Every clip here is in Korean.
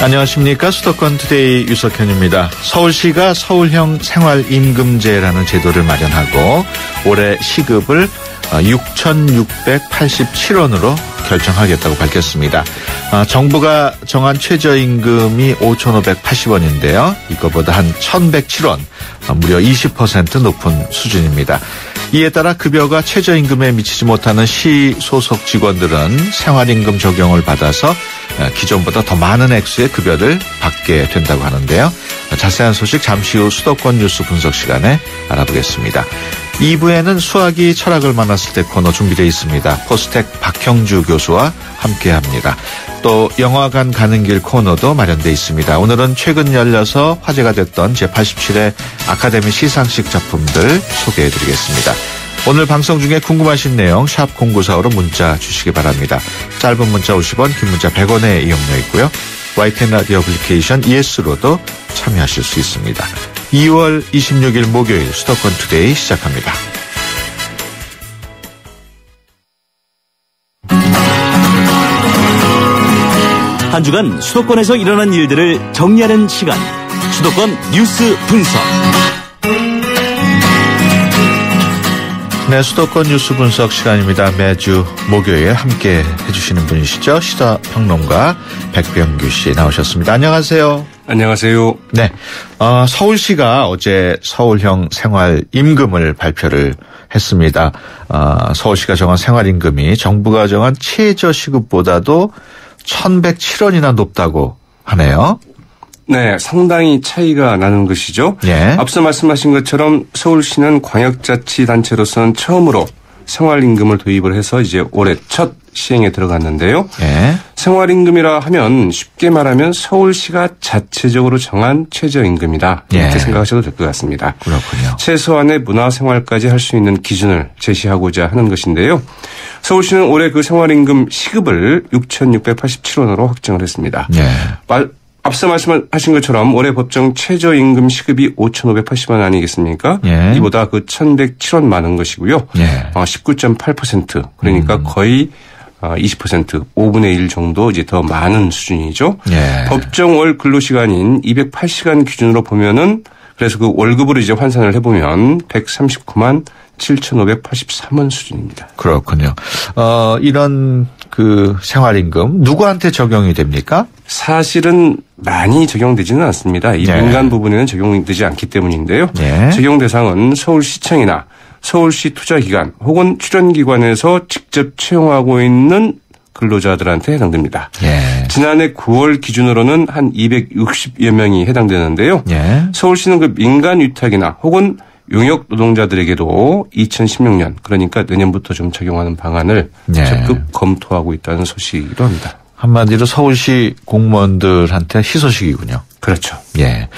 안녕하십니까. 수도권 투데이 유석현입니다. 서울시가 서울형 생활임금제라는 제도를 마련하고 올해 시급을 6,687원으로 결정하겠다고 밝혔습니다. 정부가 정한 최저임금이 5,580원인데요. 이거보다 한 1,107원, 무려 20% 높은 수준입니다. 이에 따라 급여가 최저임금에 미치지 못하는 시 소속 직원들은 생활임금 적용을 받아서 기존보다 더 많은 액수의 급여를 받게 된다고 하는데요. 자세한 소식 잠시 후 수도권 뉴스 분석 시간에 알아보겠습니다. 2부에는 수학이 철학을 만났을 때 코너 준비되어 있습니다. 포스텍 박형주 교수와 함께합니다. 또 영화관 가는 길 코너도 마련되어 있습니다. 오늘은 최근 열려서 화제가 됐던 제87회 아카데미 시상식 작품들 소개해드리겠습니다. 오늘 방송 중에 궁금하신 내용 샵 0945로 문자 주시기 바랍니다. 짧은 문자 50원, 긴 문자 100원의 이용료 있고요. YTN 라디오 애플리케이션 ES로도 참여하실 수 있습니다. 2월 26일 목요일 수도권 투데이 시작합니다. 한 주간 수도권에서 일어난 일들을 정리하는 시간, 수도권 뉴스 분석. 네, 수도권 뉴스 분석 시간입니다. 매주 목요일 함께 해주시는 분이시죠. 시사평론가 백병규 씨 나오셨습니다. 안녕하세요. 안녕하세요. 네, 서울시가 어제 서울형 생활임금을 발표를 했습니다. 서울시가 정한 생활임금이 정부가 정한 최저시급보다도 1,107원이나 높다고 하네요. 네, 상당히 차이가 나는 것이죠. 예. 앞서 말씀하신 것처럼 서울시는 광역자치단체로서는 처음으로 생활임금을 도입을 해서 이제 올해 첫 시행에 들어갔는데요. 예. 생활임금이라 하면 쉽게 말하면 서울시가 자체적으로 정한 최저임금이다. 이렇게 예. 생각하셔도 될 것 같습니다. 그렇군요. 최소한의 문화생활까지 할 수 있는 기준을 제시하고자 하는 것인데요. 서울시는 올해 그 생활임금 시급을 6,687원으로 확정을 했습니다. 예. 앞서 말씀하신 것처럼 올해 법정 최저임금 시급이 5,580원 아니겠습니까? 예. 이보다 그 1,107원 많은 것이고요. 예. 19.8% 그러니까 거의 20% 5분의 1 정도 이제 더 많은 수준이죠. 예. 법정 월 근로시간인 208시간 기준으로 보면은 그래서 그 월급으로 이제 환산을 해보면 139만 7,583원 수준입니다. 그렇군요. 이런 그 생활임금 누구한테 적용이 됩니까? 사실은 많이 적용되지는 않습니다. 이 네. 민간 부분에는 적용되지 않기 때문인데요. 네. 적용 대상은 서울시청이나 서울시 투자기관 혹은 출연기관에서 직접 채용하고 있는 근로자들한테 해당됩니다. 예. 지난해 9월 기준으로는 한 260여 명이 해당되는데요. 예. 서울시는 그 민간 위탁이나 혹은 용역 노동자들에게도 2016년 그러니까 내년부터 좀 적용하는 방안을 예. 적극 검토하고 있다는 소식이기도 합니다. 한마디로 서울시 공무원들한테 희소식이군요. 그렇죠. 예.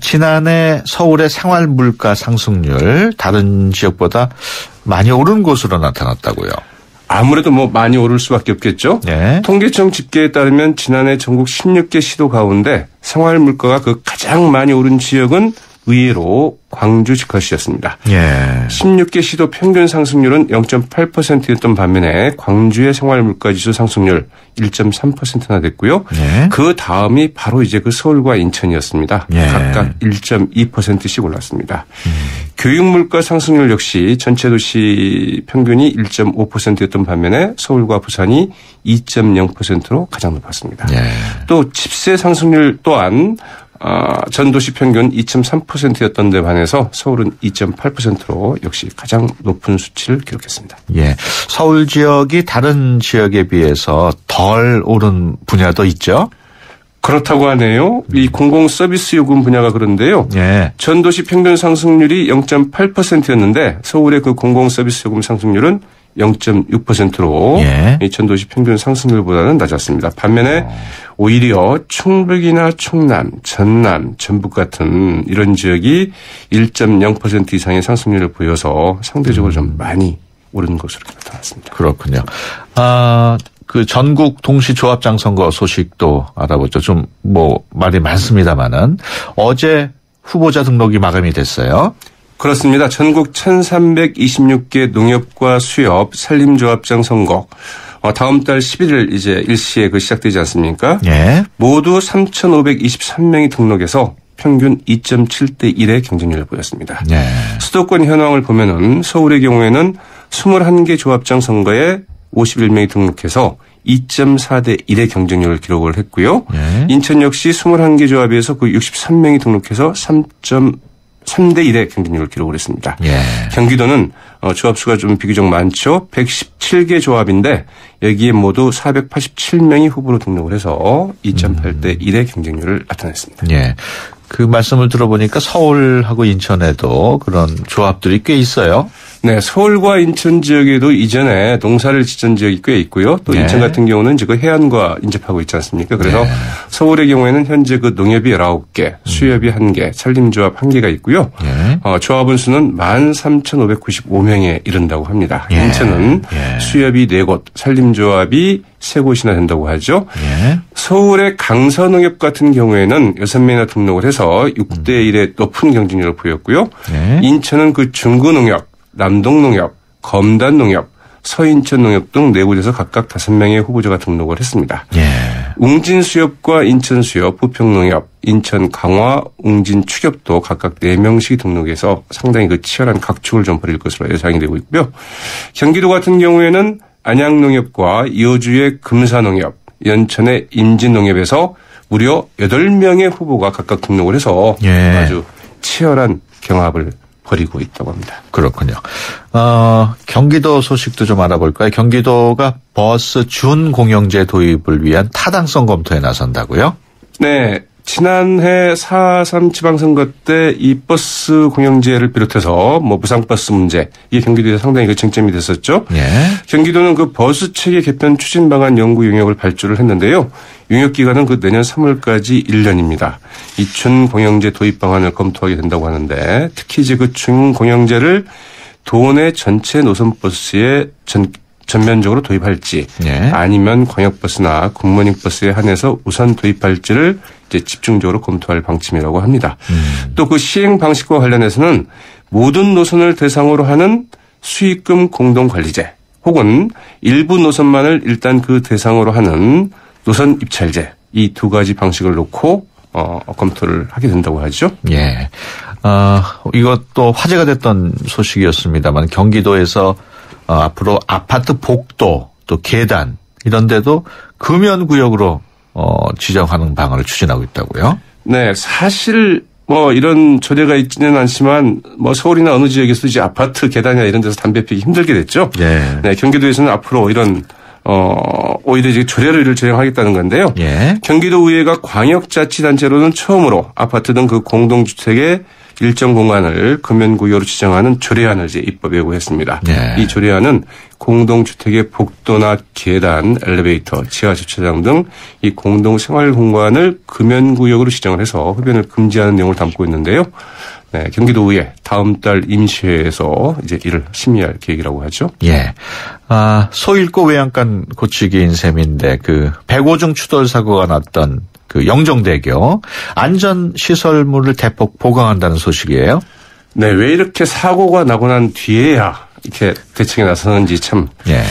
지난해 서울의 생활 물가 상승률 다른 지역보다 많이 오른 것으로 나타났다고요. 아무래도 많이 오를 수밖에 없겠죠. 예. 통계청 집계에 따르면 지난해 전국 16개 시도 가운데 생활 물가가 그 가장 많이 오른 지역은 의외로 광주 직화시였습니다. 예. 16개 시도 평균 상승률은 0.8%였던 반면에 광주의 생활물가지수 상승률 1.3%나 됐고요. 예. 그 다음이 바로 이제 그 서울과 인천이었습니다. 예. 각각 1.2%씩 올랐습니다. 교육물가 상승률 역시 전체 도시 평균이 1.5%였던 반면에 서울과 부산이 2.0%로 가장 높았습니다. 예. 또 집세 상승률 또한 전 도시 평균 2.3%였던 데 반해서 서울은 2.8%로 역시 가장 높은 수치를 기록했습니다. 예. 서울 지역이 다른 지역에 비해서 덜 오른 분야도 있죠? 그렇다고 하네요. 이 공공 서비스 요금 분야가 그런데요. 예. 전 도시 평균 상승률이 0.8%였는데 서울의 그 공공 서비스 요금 상승률은 0.6%로 예. 이 전 도시 평균 상승률보다는 낮았습니다. 반면에 오히려 충북이나 충남, 전남, 전북 같은 이런 지역이 1.0% 이상의 상승률을 보여서 상대적으로 좀 많이 오른 것으로 나타났습니다. 그렇군요. 그 전국 동시조합장 선거 소식도 알아보죠. 좀 말이 많습니다만은 어제 후보자 등록이 마감이 됐어요. 그렇습니다. 전국 1326개 농협과 수협, 산림조합장 선거. 다음 달 11일 이제 일시에 시작되지 않습니까? 예. 모두 3,523명이 등록해서 평균 2.7대 1의 경쟁률을 보였습니다. 예. 수도권 현황을 보면은 서울의 경우에는 21개 조합장 선거에 51명이 등록해서 2.4대 1의 경쟁률을 기록을 했고요. 예. 인천 역시 21개 조합에서 그 63명이 등록해서 3.3대 1의 경쟁률을 기록을 했습니다. 예. 경기도는 조합 수가 좀 비교적 많죠. 117개 조합인데 여기에 모두 487명이 후보로 등록을 해서 2.8대 1의 경쟁률을 나타냈습니다. 예. 그 말씀을 들어보니까 서울하고 인천에도 그런 조합들이 꽤 있어요. 네, 서울과 인천 지역에도 이전에 농사를 짓던 지역이 꽤 있고요. 또 네. 인천 같은 경우는 지금 해안과 인접하고 있지 않습니까? 그래서 네. 서울의 경우에는 현재 그 농협이 19개, 수협이 1개, 산림조합 1개가 있고요. 네. 조합원 수는 13,595명에 이른다고 합니다. 예. 인천은 예. 수협이 4곳, 산림조합이 3곳이나 된다고 하죠. 예. 서울의 강서농협 같은 경우에는 6명이나 등록을 해서 6대 1의 높은 경쟁률을 보였고요. 예. 인천은 그 중구농협, 남동농협, 검단농협, 서인천농협 등 4곳에서 각각 5명의 후보자가 등록을 했습니다. 예. 웅진수협과 인천수협, 부평농협, 인천 강화, 웅진 추협도 각각 4명씩 등록해서 상당히 그 치열한 각축을 좀 벌일 것으로 예상이 되고 있고요. 경기도 같은 경우에는 안양농협과 여주의 금사농협, 연천의 임진농협에서 무려 8명의 후보가 각각 등록을 해서 예. 아주 치열한 경합을 벌이고 있다고 합니다. 그렇군요. 경기도 소식도 좀 알아볼까요? 경기도가 버스 준공영제 도입을 위한 타당성 검토에 나선다고요? 네. 지난해 4.3 지방선거 때 이 버스 공영제를 비롯해서 무상버스 문제, 이게 경기도에서 상당히 그 쟁점이 됐었죠. 예. 경기도는 그 버스 체계 개편 추진 방안 연구 용역을 발주를 했는데요. 용역 기간은 그 내년 3월까지 1년입니다. 이 준공영제 도입 방안을 검토하게 된다고 하는데, 특히 이제 그 준공영제를 도내 전체 노선버스에 전면적으로 도입할지, 예. 아니면 광역버스나 굿모닝 버스에 한해서 우선 도입할지를 이제 집중적으로 검토할 방침이라고 합니다. 또 그 시행 방식과 관련해서는 모든 노선을 대상으로 하는 수익금 공동관리제, 혹은 일부 노선만을 일단 그 대상으로 하는 노선 입찰제, 이 2가지 방식을 놓고 검토를 하게 된다고 하죠. 예. 이것도 화제가 됐던 소식이었습니다만 경기도에서 앞으로 아파트 복도 또 계단 이런 데도 금연구역으로 지정하는 방안을 추진하고 있다고요? 네, 사실 이런 조례가 있지는 않지만 서울이나 어느 지역에서도 이제 아파트 계단이나 이런 데서 담배 피기 힘들게 됐죠. 예. 네, 경기도에서는 앞으로 이런 오히려 이제 조례를 제정하겠다는 건데요. 예. 경기도의회가 광역자치단체로는 처음으로 아파트 등 그 공동주택의 일정 공간을 금연구역으로 지정하는 조례안을 이제 입법 예고했습니다. 예. 이 조례안은 공동주택의 복도나 계단, 엘리베이터, 지하주차장 등 이 공동생활 공간을 금연구역으로 지정을 해서 흡연을 금지하는 내용을 담고 있는데요. 네, 경기도의회 다음 달 임시회에서 이제 이를 심의할 계획이라고 하죠. 예. 소 잃고 외양간 고치기인 셈인데 그 105중 추돌 사고가 났던 그 영종대교 안전시설물을 대폭 보강한다는 소식이에요. 네, 왜 이렇게 사고가 나고 난 뒤에야 이렇게 대책에 나서는지 참. 예.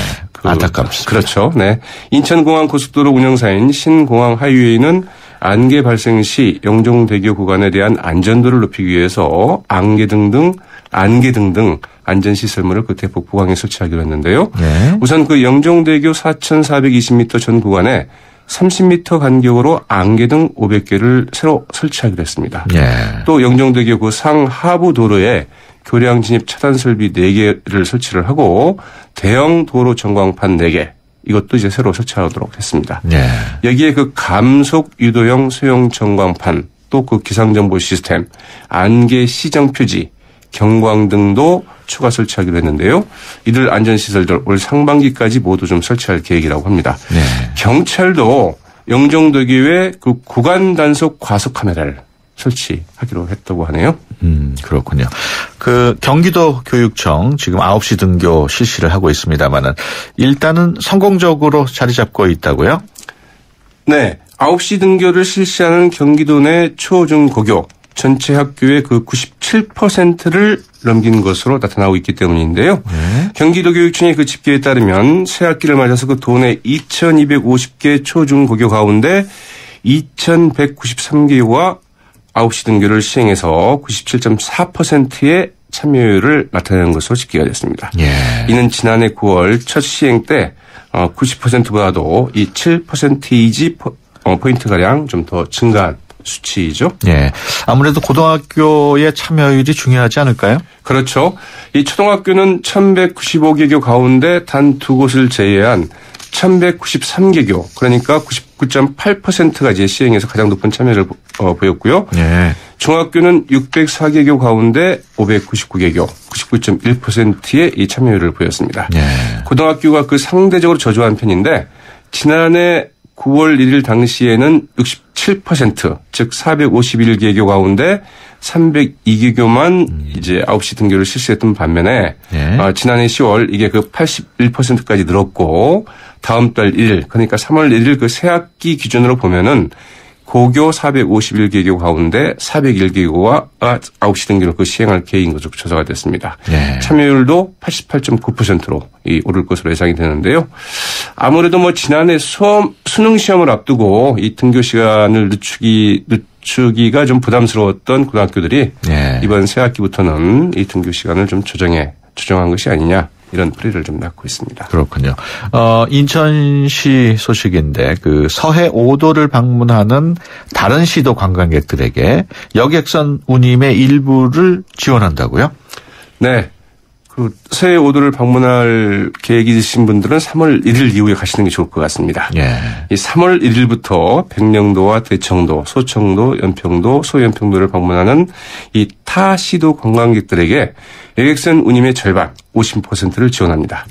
안타깝습니다. 그렇죠. 네. 인천공항 고속도로 운영사인 신공항 하이웨이는 안개 발생 시 영종대교 구간에 대한 안전도를 높이기 위해서 안개등 등 안전시설물을 그 대폭 보강해 설치하기로 했는데요. 네. 우선 그 영종대교 4,420m 전 구간에 30m 간격으로 안개등 500개를 새로 설치하기로 했습니다. 예. 또 영종대교 그 상하부 도로에 교량 진입 차단 설비 4개를 설치를 하고 대형 도로 전광판 4개, 이것도 이제 새로 설치하도록 했습니다. 예. 여기에 그 감속 유도형 소형 전광판, 또 그 기상정보 시스템, 안개 시정 표지, 경광등도 추가 설치하기로 했는데요. 이들 안전시설들 올 상반기까지 모두 좀 설치할 계획이라고 합니다. 네. 경찰도 영종도교에 그 구간 단속 과속 카메라를 설치하기로 했다고 하네요. 그렇군요. 그 경기도 교육청 지금 9시 등교 실시를 하고 있습니다만은 일단은 성공적으로 자리 잡고 있다고요? 네. 9시 등교를 실시하는 경기도 내 초, 중, 고교 전체 학교의 그 97%를 넘긴 것으로 나타나고 있기 때문인데요. 경기도 교육청의 그 집계에 따르면 새 학기를 맞아서 그 도내 2,250개 초중고교 가운데 2,193개가 9시 등교를 시행해서 97.4%의 참여율을 나타내는 것으로 집계가 됐습니다. 이는 지난해 9월 첫 시행 때 90%보다도 이 7%이지 포인트가량 좀 더 증가한 수치이죠. 예. 아무래도 고등학교의 참여율이 중요하지 않을까요? 그렇죠. 이 초등학교는 1,195개교 가운데 단 2곳을 제외한 1,193개교, 그러니까 99.8%가 이제 시행해서 가장 높은 참여를 보였고요. 예. 중학교는 604개교 가운데 599개교, 99.1%의 이 참여율을 보였습니다. 예. 고등학교가 그 상대적으로 저조한 편인데 지난해 9월 1일 당시에는 67%, 즉 451개교 가운데 302개교만 이제 9시 등교를 실시했던 반면에 지난해 10월 이게 그 81%까지 늘었고 다음 달 1일, 그러니까 3월 1일 그 새학기 기준으로 보면은 고교 451개교 가운데 401개교가 9시 등교를 그 시행할 계획인 것으로 조사가 됐습니다. 참여율도 88.9%로 오를 것으로 예상이 되는데요. 아무래도 뭐 지난해 수능 시험을 앞두고 이 등교 시간을 늦추기가 좀 부담스러웠던 고등학교들이 이번 새학기부터는 이 등교 시간을 좀 조정한 것이 아니냐. 이런 풀이를 좀 낳고 있습니다. 그렇군요. 인천시 소식인데 그 서해 5도를 방문하는 다른 시도 관광객들에게 여객선 운임의 일부를 지원한다고요? 네. 그 서해 5도를 방문할 계획이 있으신 분들은 3월 1일 이후에 가시는 게 좋을 것 같습니다. 이 3월 1일부터 백령도와 대청도, 소청도, 연평도, 소연평도를 방문하는 이 타 시도 관광객들에게 여객선 운임의 절반 50%를 지원합니다.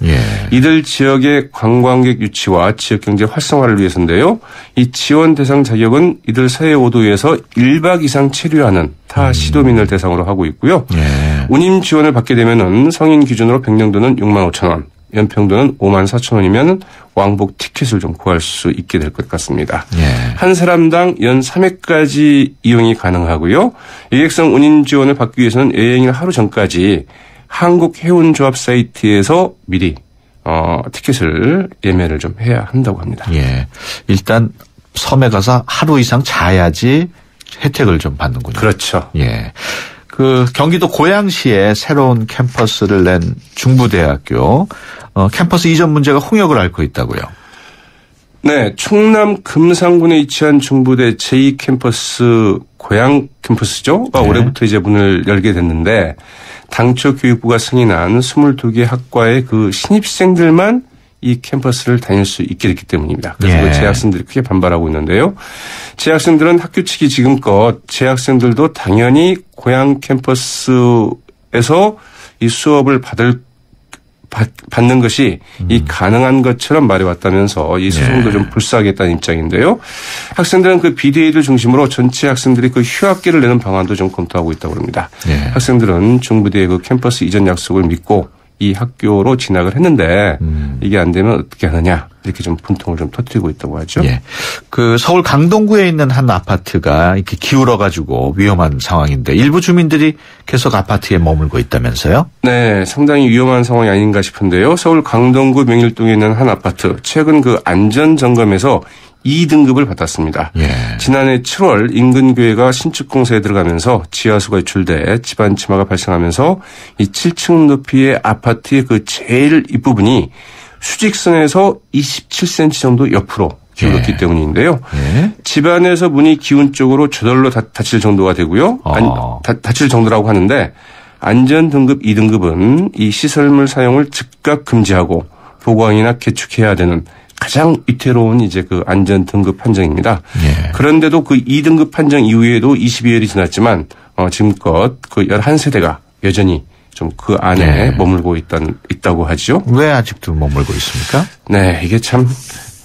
이들 지역의 관광객 유치와 지역경제 활성화를 위해서인데요. 이 지원 대상 자격은 이들 서해 5도에서 1박 이상 체류하는 타 시도민을 대상으로 하고 있고요. 운임 지원을 받게 되면은 성인 기준으로 백령도는 6만 5천 원, 연평도는 5만 4천 원이면 왕복 티켓을 좀 구할 수 있게 될 것 같습니다. 한 사람당 연 3회까지 이용이 가능하고요. 여객선 운임 지원을 받기 위해서는 여행일 하루 전까지 한국해운조합 사이트에서 미리 티켓을 예매를 좀 해야 한다고 합니다. 일단 섬에 가서 하루 이상 자야지 혜택을 좀 받는군요. 그렇죠. 그 경기도 고양시에 새로운 캠퍼스를 낸 중부대학교 캠퍼스 이전 문제가 홍역을 앓고 있다고요. 네, 충남 금산군에 위치한 중부대 제2캠퍼스 고양 캠퍼스죠. 올해부터 이제 문을 열게 됐는데 당초 교육부가 승인한 22개 학과의 그 신입생들만 이 캠퍼스를 다닐 수 있게 됐기 때문입니다. 그래서 그 재학생들이 크게 반발하고 있는데요. 재학생들은 학교 측이 지금껏 재학생들도 당연히 고양 캠퍼스에서 이 수업을 받는 것이 이 가능한 것처럼 말해왔다면서 이 소송도 좀 불사하겠다는 입장인데요. 학생들은 그 비대위를 중심으로 전체 학생들이 그 휴학기를 내는 방안도 좀 검토하고 있다고 합니다. 학생들은 중부대의 그 캠퍼스 이전 약속을 믿고 이 학교로 진학을 했는데 이게 안 되면 어떻게 하느냐 이렇게 좀 분통을 좀 터뜨리고 있다고 하죠. 그 서울 강동구에 있는 한 아파트가 이렇게 기울어가지고 위험한 상황인데 일부 주민들이 계속 아파트에 머물고 있다면서요? 네, 상당히 위험한 상황이 아닌가 싶은데요. 서울 강동구 명일동에 있는 한 아파트 최근 그 안전 점검에서 2등급을 받았습니다. 지난해 7월 인근 교회가 신축 공사에 들어가면서 지하수가 유출돼 집안 침하가 발생하면서 이 7층 높이의 아파트의 그 제일 윗부분이 수직선에서 27cm 정도 옆으로 기울었기 때문인데요. 집안에서 문이 기운 쪽으로 저절로 닫힐 정도가 되고요. 닫힐 정도라고 하는데 안전 등급 2등급은 이 시설물 사용을 즉각 금지하고 보강이나 개축해야 되는 가장 위태로운 이제 그 안전 등급 판정입니다. 그런데도 그 2등급 판정 이후에도 22일이 지났지만 지금껏 그 11세대가 여전히 좀 그 안에 머물고 있다고 하죠. 왜 아직도 머물고 있습니까? 네, 이게 참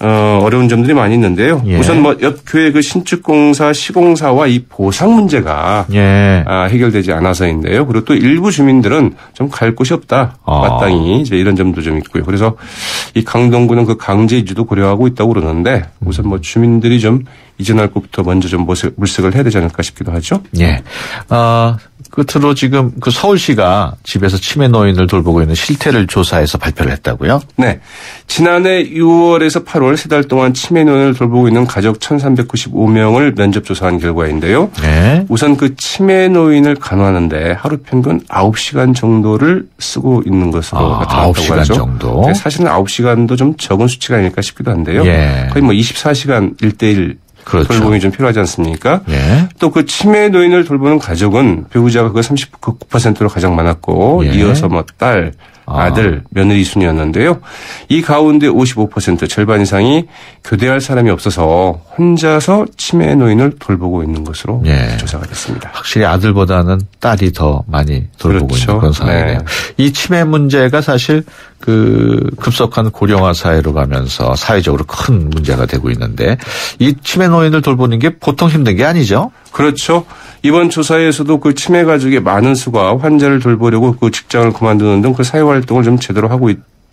어려운 점들이 많이 있는데요. 예. 우선 뭐 옆 교회 그 신축공사 시공사와 이 보상 문제가 예. 해결되지 않아서인데요. 그리고 또 일부 주민들은 좀 갈 곳이 없다. 마땅히 이제 이런 점도 좀 있고요. 그래서 이 강동구는 그 강제 이주도 고려하고 있다고 그러는데 우선 뭐 주민들이 좀 이전할 곳부터 먼저 좀 물색을 해야 되지 않을까 싶기도 하죠. 예. 끝으로 지금 그 서울시가 집에서 치매 노인을 돌보고 있는 실태를 조사해서 발표를 했다고요? 네. 지난해 6월에서 8월 3달 동안 치매 노인을 돌보고 있는 가족 1,395명을 면접 조사한 결과인데요. 네. 우선 그 치매 노인을 간호하는데 하루 평균 9시간 정도를 쓰고 있는 것으로 나타났다고 9시간 하죠. 정도? 사실은 9시간도 좀 적은 수치가 아닐까 싶기도 한데요. 예. 거의 뭐 24시간 1:1 그렇죠. 돌봄이 좀 필요하지 않습니까? 예. 또 그 치매 노인을 돌보는 가족은 배우자가 그 39%로 가장 많았고 예. 이어서 뭐 딸, 아들, 며느리 순이었는데요. 이 가운데 55% 절반 이상이 교대할 사람이 없어서 혼자서 치매 노인을 돌보고 있는 것으로 예. 조사가 됐습니다. 확실히 아들보다는 딸이 더 많이 돌보고 그렇죠. 있는 그런 상황이네요. 네. 이 치매 문제가 사실 그 급속한 고령화 사회로 가면서 사회적으로 큰 문제가 되고 있는데 이 치매 노인을 돌보는 게 보통 힘든 게 아니죠? 그렇죠. 이번 조사에서도 그 치매 가족의 많은 수가 환자를 돌보려고 그 직장을 그만두는 등 그 사회활동을 좀 제대로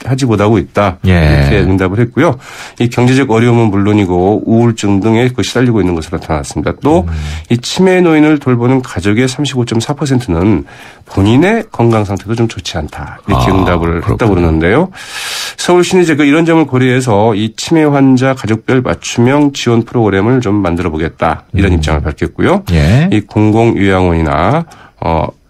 하지 못하고 있다. 예. 이렇게 응답을 했고요. 이 경제적 어려움은 물론이고 우울증 등에 그 시달리고 있는 것으로 나타났습니다. 또 이 치매 노인을 돌보는 가족의 35.4%는 본인의 건강 상태도 좀 좋지 않다. 이렇게 응답을 했다고 그러는데요. 서울시는 이제 이런 점을 고려해서 이 치매 환자 가족별 맞춤형 지원 프로그램을 좀 만들어 보겠다. 이런 입장을 밝혔고요. 예. 이 공공요양원이나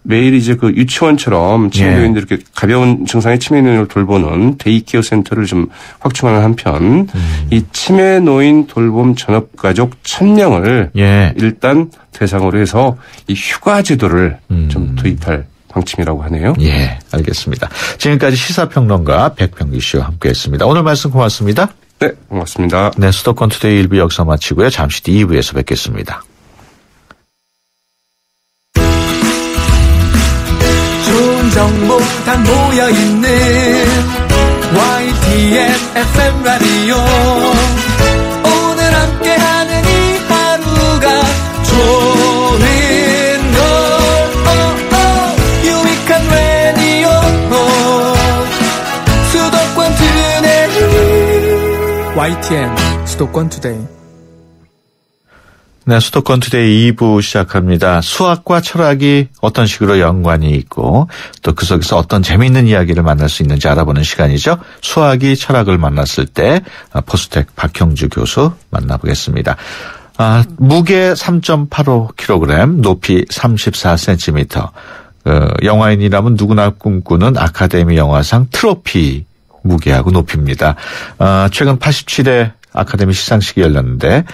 매일 이제 그 유치원처럼 치매 노인들 이렇게 가벼운 증상의 치매 노인을 돌보는 데이케어 센터를 좀 확충하는 한편 이 치매 노인 돌봄 전업가족 1,000명을 예. 일단 대상으로 해서 이 휴가 제도를 좀 도입할 방침이라고 하네요. 예, 알겠습니다. 지금까지 시사평론가 백병규 씨와 함께했습니다. 오늘 말씀 고맙습니다. 네, 고맙습니다. 네, 수도권 투데이 1부 여기서 마치고요. 잠시 뒤 2부에서 뵙겠습니다. 좋은 정보 다 모여있는 YTN FM 라디오 오늘 함께하는 이 하루가 좋은 걸 유익한 라디오 수도권 투데이 YTN 수도권 투데이 네, 수도권 투데이 2부 시작합니다. 수학과 철학이 어떤 식으로 연관이 있고 또 그 속에서 어떤 재미있는 이야기를 만날 수 있는지 알아보는 시간이죠. 수학이 철학을 만났을 때 포스텍 박형주 교수 만나보겠습니다. 무게 3.85kg, 높이 34cm. 영화인이라면 누구나 꿈꾸는 아카데미 영화상 트로피 무게하고 높이입니다. 최근 87회 아카데미 시상식이 열렸는데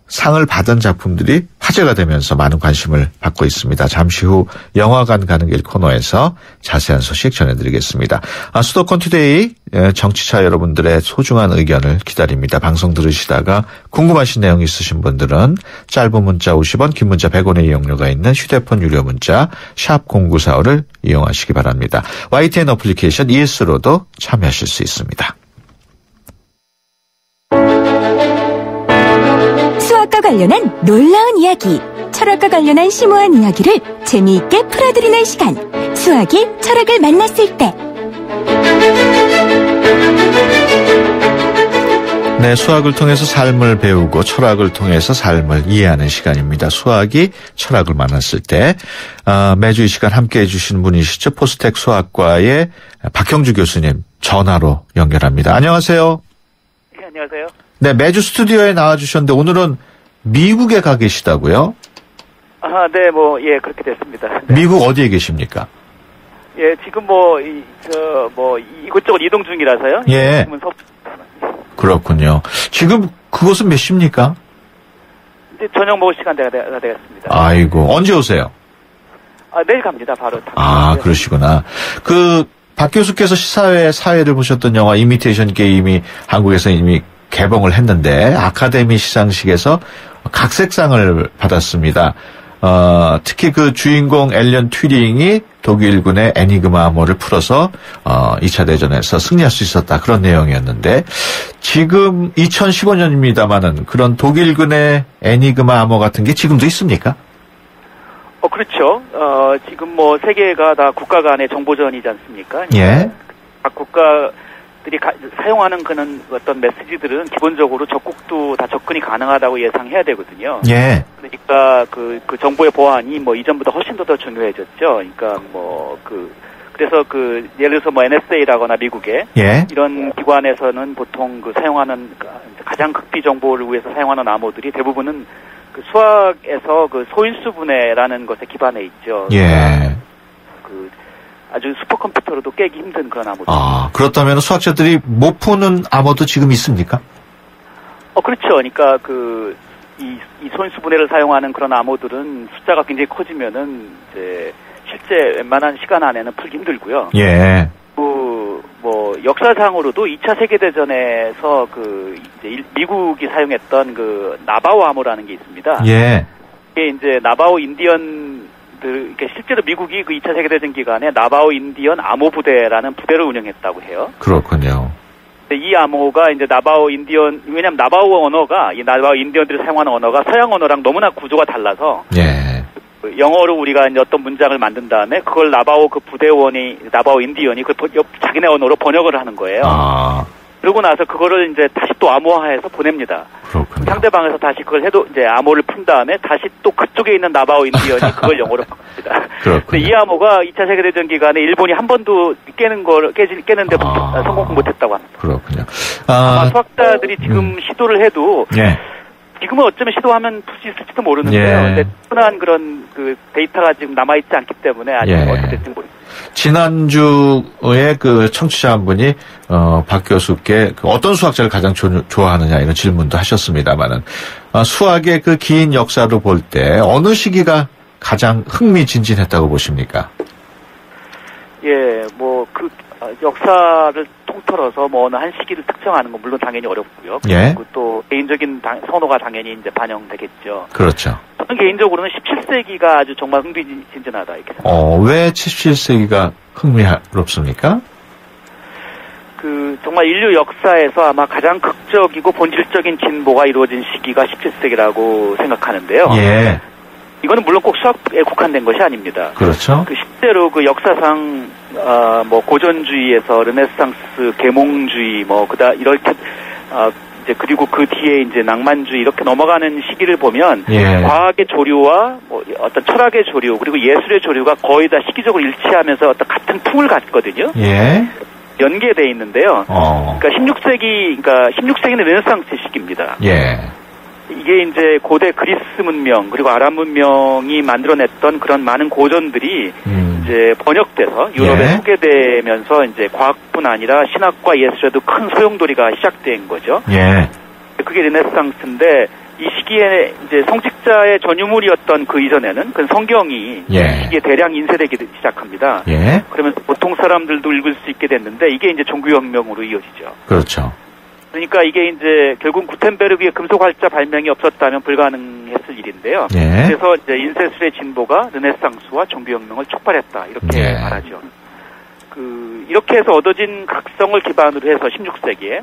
상을 받은 작품들이 화제가 되면서 많은 관심을 받고 있습니다. 잠시 후 영화관 가는 길 코너에서 자세한 소식 전해드리겠습니다. 수도권 투데이 정치자 여러분들의 소중한 의견을 기다립니다. 방송 들으시다가 궁금하신 내용 있으신 분들은 짧은 문자 50원, 긴 문자 100원의 이용료가 있는 휴대폰 유료 문자 샵 0945를 이용하시기 바랍니다. YTN 어플리케이션 ES로도 참여하실 수 있습니다. 수학과 관련한 놀라운 이야기, 철학과 관련한 심오한 이야기를 재미있게 풀어드리는 시간, 수학이 철학을 만났을 때. 네, 수학을 통해서 삶을 배우고 철학을 통해서 삶을 이해하는 시간입니다. 수학이 철학을 만났을 때 매주 이 시간 함께해 주시는 분이시죠. 포스텍 수학과의 박형주 교수님 전화로 연결합니다. 안녕하세요. 네, 안녕하세요. 네, 매주 스튜디오에 나와주셨는데 오늘은 미국에 가 계시다고요? 네, 그렇게 됐습니다. 네. 미국 어디에 계십니까? 예, 지금 이곳저곳 이동 중이라서요. 예. 지금은 그렇군요. 지금 그곳은 몇 시입니까? 이제 저녁 먹을 시간 다 되었습니다. 아이고, 언제 오세요? 내일 갑니다, 바로. 그러시구나. 박 교수께서 사회를 보셨던 영화 이미테이션 게임이 한국에서 이미 개봉을 했는데 아카데미 시상식에서 각색상을 받았습니다. 특히 그 주인공 앨런 튜링이 독일군의 애니그마 암호를 풀어서 2차 대전에서 승리할 수 있었다. 그런 내용이었는데 지금 2015년입니다만은 그런 독일군의 애니그마 암호 같은 게 지금도 있습니까? 그렇죠. 지금 뭐 세계가 다 국가 간의 정보전이지 않습니까? 예. 각 국가들이 사용하는 그런 어떤 메시지들은 기본적으로 적국도 다 접근이 가능하다고 예상해야 되거든요. 예. 그러니까 그 정보의 보안이 뭐 이전보다 훨씬 더 중요해졌죠. 그러니까 그래서 예를 들어서 뭐 NSA라거나 미국의 예. 이런 기관에서는 보통 사용하는 가장 극비 정보를 위해서 사용하는 암호들이 대부분은 수학에서 소인수 분해라는 것에 기반해 있죠. 예. 아주 슈퍼컴퓨터로도 깨기 힘든 그런 암호들. 그렇다면 수학자들이 못 푸는 암호도 지금 있습니까? 그렇죠. 그러니까 이 소인수 분해를 사용하는 그런 암호들은 숫자가 굉장히 커지면은 이제 실제 웬만한 시간 안에는 풀기 힘들고요. 예. 역사상으로도 2차 세계대전에서 이제 미국이 사용했던 나바오 암호라는 게 있습니다. 예. 이게 이제 나바오 인디언들, 그러니까 실제로 미국이 2차 세계대전 기간에 나바오 인디언 암호 부대라는 부대를 운영했다고 해요. 그렇군요. 이 암호가 이제 나바오 인디언, 왜냐면 나바오 언어가, 이 나바오 인디언들이 사용하는 언어가 서양 언어랑 너무나 구조가 달라서. 예. 영어로 우리가 이제 어떤 문장을 만든 다음에 그걸 나바오 나바오 인디언이 자기네 언어로 번역을 하는 거예요. 그러고 나서 그거를 이제 다시 또 암호화해서 보냅니다. 그렇군요. 상대방에서 다시 그걸 해도 이제 암호를 푼 다음에 다시 또 그쪽에 있는 나바오 인디언이 그걸 영어로 바꿉니다. 근데 이 암호가 2차 세계대전 기간에 일본이 한 번도 깨는데 성공 못했다고 합니다. 그렇군요. 아마 수학자들이 지금 시도를 해도 예. 지금은 어쩌면 시도하면 풀 수 있을지도 모르는데요. 예. 근데 충분한 그런 데이터가 지금 남아있지 않기 때문에 아직 어떻게 될지 모르겠습니다. 지난주에 청취자 한 분이, 박 교수께 어떤 수학자를 가장 좋아하느냐 이런 질문도 하셨습니다만은, 수학의 긴 역사로 볼 때 어느 시기가 가장 흥미진진했다고 보십니까? 예, 역사를 통틀어서 어느 한 시기를 특정하는 건 물론 당연히 어렵고요. 예. 그리고 또 개인적인 선호가 당연히 이제 반영되겠죠. 그렇죠. 저는 개인적으로는 17세기가 아주 정말 흥미진진하다 이렇게 생각합니다. 왜 17세기가 흥미롭습니까? 정말 인류 역사에서 아마 가장 극적이고 본질적인 진보가 이루어진 시기가 17세기라고 생각하는데요. 예. 이거는 물론 꼭 수학에 국한된 것이 아닙니다. 그렇죠. 실제로 역사상 고전주의에서 르네상스, 계몽주의 이렇게 이제 그리고 그 뒤에 이제 낭만주의 이렇게 넘어가는 시기를 보면 예. 과학의 조류와 어떤 철학의 조류 그리고 예술의 조류가 거의 다 시기적으로 일치하면서 어떤 같은 풍을 갖거든요. 예. 연계돼 있는데요. 그러니까 16세기는 르네상스 시기입니다. 예. 이게 이제 고대 그리스 문명 그리고 아랍 문명이 만들어냈던 그런 많은 고전들이 이제 번역돼서 유럽에 예. 소개되면서 이제 과학뿐 아니라 신학과 예술에도 큰 소용돌이가 시작된 거죠. 예. 그게 르네상스인데 이 시기에 이제 성직자의 전유물이었던 그 이전에는 그 성경이 예. 시기에 대량 인쇄되기 시작합니다. 예. 그러면서 보통 사람들도 읽을 수 있게 됐는데 이게 이제 종교혁명으로 이어지죠. 그렇죠. 그러니까 이게 이제 결국 구텐베르그의 금속 활자 발명이 없었다면 불가능했을 일인데요. 예. 그래서 이제 인쇄술의 진보가 르네상스와 종교혁명을 촉발했다 이렇게 예. 말하죠. 이렇게 해서 얻어진 각성을 기반으로 해서 16세기에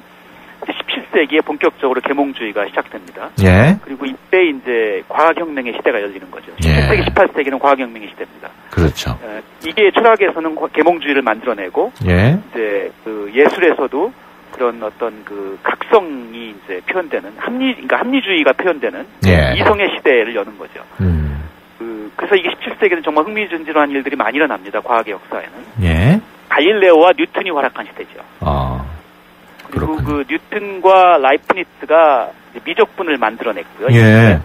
17세기에 본격적으로 계몽주의가 시작됩니다. 예. 그리고 이때 이제 과학혁명의 시대가 열리는 거죠. 예. 17세기, 18세기는 과학혁명의 시대입니다. 그렇죠. 이게 철학에서는 계몽주의를 만들어내고 예. 이제 예술에서도 그런 어떤 각성이 이제 표현되는 그러니까 합리주의가 표현되는 예. 이성의 시대를 여는 거죠. 그래서 이게 17세기는 정말 흥미진진한 일들이 많이 일어납니다. 과학의 역사에는. 예. 갈릴레오와 뉴턴이 활약한 시대죠. 그리고 그렇군요. 뉴턴과 라이프니츠가 미적분을 만들어냈고요. 예.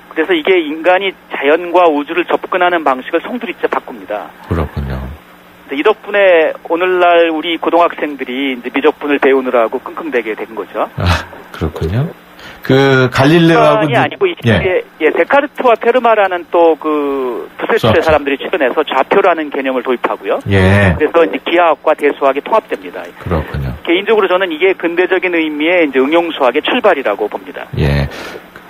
그래서 이게 인간이 자연과 우주를 접근하는 방식을 송두리째 바꿉니다. 그렇군요. 이 덕분에 오늘날 우리 고등학생들이 이제 미적분을 배우느라고 끙끙대게 된 거죠. 그렇군요. 갈릴레오하고 아니고 이 시기에 데카르트와 페르마라는 또 부세츠의 사람들이 출연해서 좌표라는 개념을 도입하고요. 예. 그래서 이제 기하학과 대수학이 통합됩니다. 그렇군요. 개인적으로 저는 이게 근대적인 의미의 이제 응용수학의 출발이라고 봅니다. 예.